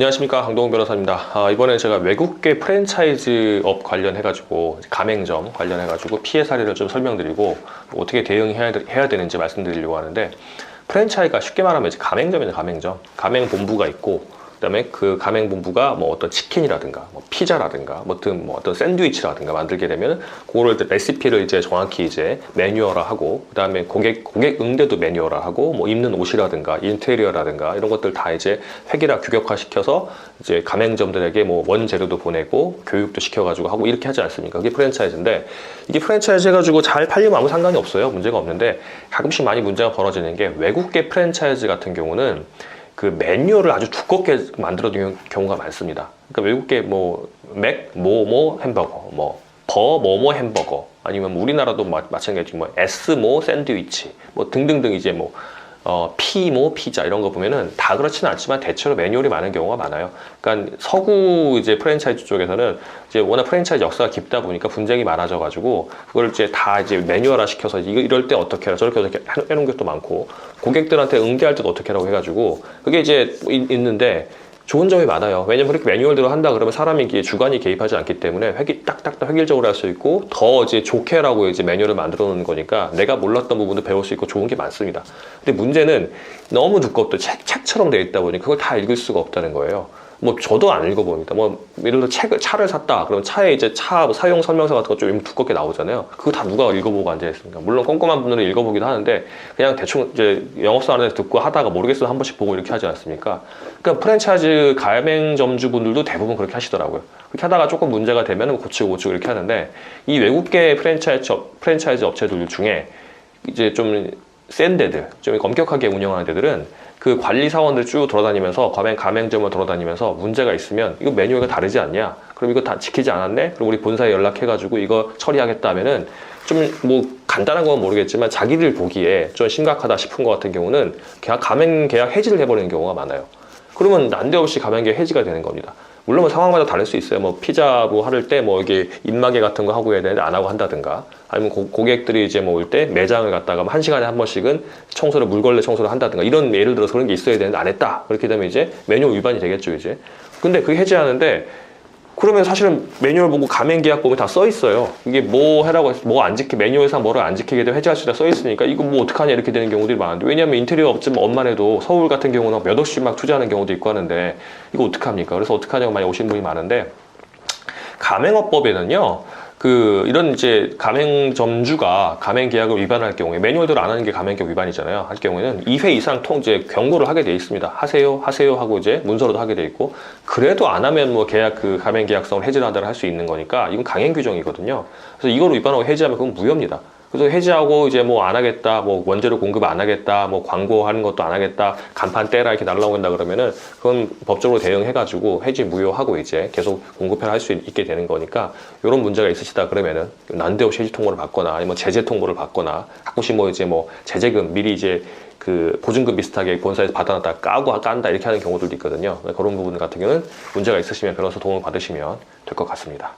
안녕하십니까, 강동훈 변호사입니다. 이번에 제가 외국계 프랜차이즈업 관련해가지고 가맹점 관련해가지고 피해 사례를 좀 설명드리고 어떻게 대응해야 되는지 말씀드리려고 하는데, 프랜차이즈가 쉽게 말하면 이제 가맹점이죠. 가맹 본부가 있고, 그다음에 그 가맹 본부가 뭐 어떤 치킨이라든가 뭐 피자라든가 뭐 어떤 샌드위치라든가 만들게 되면 그거를 레시피를 이제 정확히 이제 매뉴얼화하고, 그다음에 고객 응대도 매뉴얼화하고, 뭐 입는 옷이라든가 인테리어라든가 이런 것들 다 이제 획일화 규격화 시켜서 이제 가맹점들에게 뭐 원재료도 보내고 교육도 시켜가지고 하고 이렇게 하지 않습니까? 그게 프랜차이즈인데, 이게 프랜차이즈 해가지고 잘 팔리면 아무 상관이 없어요. 문제가 없는데, 가끔씩 많이 문제가 벌어지는 게, 외국계 프랜차이즈 같은 경우는 그 매뉴얼을 아주 두껍게 만들어둔 경우가 많습니다. 그러니까 외국계 맥 햄버거, 버뭐뭐 햄버거, 아니면 우리나라도 마찬가지 S 샌드위치 등등등 이제 피자 이런 거 보면은 다 그렇지는 않지만 대체로 매뉴얼이 많은 경우가 많아요. 그러니까 서구 이제 프랜차이즈 쪽에서는 이제 워낙 프랜차이즈 역사가 깊다 보니까 분쟁이 많아져가지고 그걸 이제 다 이제 매뉴얼화 시켜서 이럴 때 어떻게 해라 저렇게 해놓은 것도 많고, 고객들한테 응대할 때도 어떻게 하라고 해가지고 그게 이제 있는데, 좋은 점이 많아요. 왜냐면 그렇게 매뉴얼대로 한다 그러면 사람이 주관이 개입하지 않기 때문에 딱딱딱 획일적으로 할 수 있고, 더 이제 좋게라고 이제 매뉴얼을 만들어 놓는 거니까 내가 몰랐던 부분도 배울 수 있고 좋은 게 많습니다. 근데 문제는 너무 두껍고 책처럼 되어 있다 보니 그걸 다 읽을 수가 없다는 거예요. 저도 안 읽어봅니다. 예를 들어 차를 샀다. 그럼 차에 이제 사용 설명서 같은 거 좀 두껍게 나오잖아요. 그거 다 누가 읽어보고 앉아있습니까? 물론 꼼꼼한 분들은 읽어보기도 하는데, 그냥 대충 이제 영업소 안에서 듣고 하다가 모르겠어서 한 번씩 보고 이렇게 하지 않습니까? 그러니까 프랜차이즈 가맹점주분들도 대부분 그렇게 하시더라고요. 그렇게 하다가 조금 문제가 되면 고치고 이렇게 하는데, 이 외국계 프랜차이즈 업체들 중에 이제 좀 센 데들, 좀 엄격하게 운영하는 데들은 그 관리사원들 쭉 돌아다니면서, 가맹점을 돌아다니면서 문제가 있으면 이거 매뉴얼과 다르지 않냐? 그럼 이거 다 지키지 않았네? 그럼 우리 본사에 연락해가지고 이거 처리하겠다 하면은, 좀 간단한 건 모르겠지만 자기들 보기에 좀 심각하다 싶은 것 같은 경우는 가맹 계약 해지를 해버리는 경우가 많아요. 그러면 난데없이 가맹 계약 해지가 되는 겁니다. 물론 상황마다 다를 수 있어요. 피자 할 때 이게 입마개 같은 거 하고 해야 되는데 안 하고 한다든가, 아니면 고객들이 이제 올 때 매장을 갔다가 한 시간에 한 번씩은 물걸레 청소를 한다든가, 이런 예를 들어서 그런 게 있어야 되는데 안 했다. 그렇게 되면 이제 매뉴얼 위반이 되겠죠, 이제. 근데 그게 해지하는데, 그러면 사실은 매뉴얼 보고 가맹 계약 보면 다 써 있어요. 이게 해라고 매뉴얼상 뭐를 안 지키게 되면 해지할 수 있다 써 있으니까 이거 어떡하냐 이렇게 되는 경우들이 많은데, 왜냐면 인테리어 업체 업만 해도 서울 같은 경우는 몇 억씩 막 투자하는 경우도 있고 하는데, 이거 어떡합니까? 그래서 어떡하냐고 많이 오시는 분이 많은데, 가맹업법에는요, 이런 이제 가맹점주가 가맹 계약을 위반할 경우에, 매뉴얼대로 안 하는 게 가맹 계약 위반이잖아요. 할 경우에는 2회 이상 이제 경고를 하게 돼 있습니다. 하세요 하고 이제 문서로도 하게 돼 있고, 그래도 안 하면 가맹 계약성을 해지를 한다고 할 수 있는 거니까 이건 강행 규정이거든요. 그래서 이거를 위반하고 해지하면 그건 무효입니다. 그래서 해지하고 이제 안 하겠다, 원재료 공급 안 하겠다, 광고하는 것도 안 하겠다, 간판 떼라 이렇게 날라온다 그러면은 그건 법적으로 대응해가지고 해지 무효하고 이제 계속 공급해라 할 수 있게 되는 거니까, 이런 문제가 있으시다 그러면은 난데없이 해지 통보를 받거나, 아니면 제재 통보를 받거나, 가끔씩 제재금 미리 이제 보증금 비슷하게 본사에서 받아놨다가 깐다 이렇게 하는 경우들도 있거든요. 그런 부분 같은 경우는 문제가 있으시면 변호사 도움을 받으시면 될 것 같습니다.